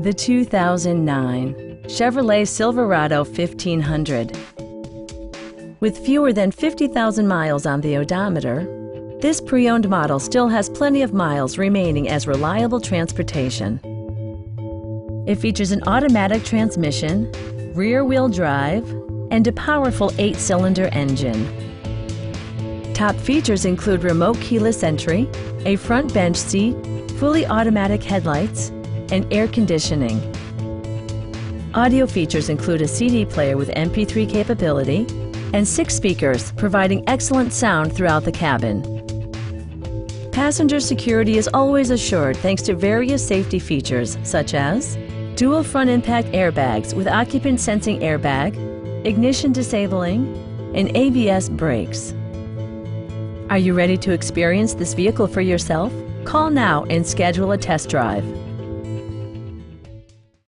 The 2009 Chevrolet Silverado 1500. With fewer than 50,000 miles on the odometer, this pre-owned model still has plenty of miles remaining as reliable transportation. It features an automatic transmission, rear-wheel drive, and a powerful 8-cylinder engine. Top features include remote keyless entry, a front bench seat, fully automatic headlights, and air conditioning. Audio features include a CD player with MP3 capability and 6 speakers, providing excellent sound throughout the cabin. Passenger security is always assured thanks to various safety features such as dual front impact airbags with occupant sensing airbag, ignition disabling, and ABS brakes. Are you ready to experience this vehicle for yourself? Call now and schedule a test drive.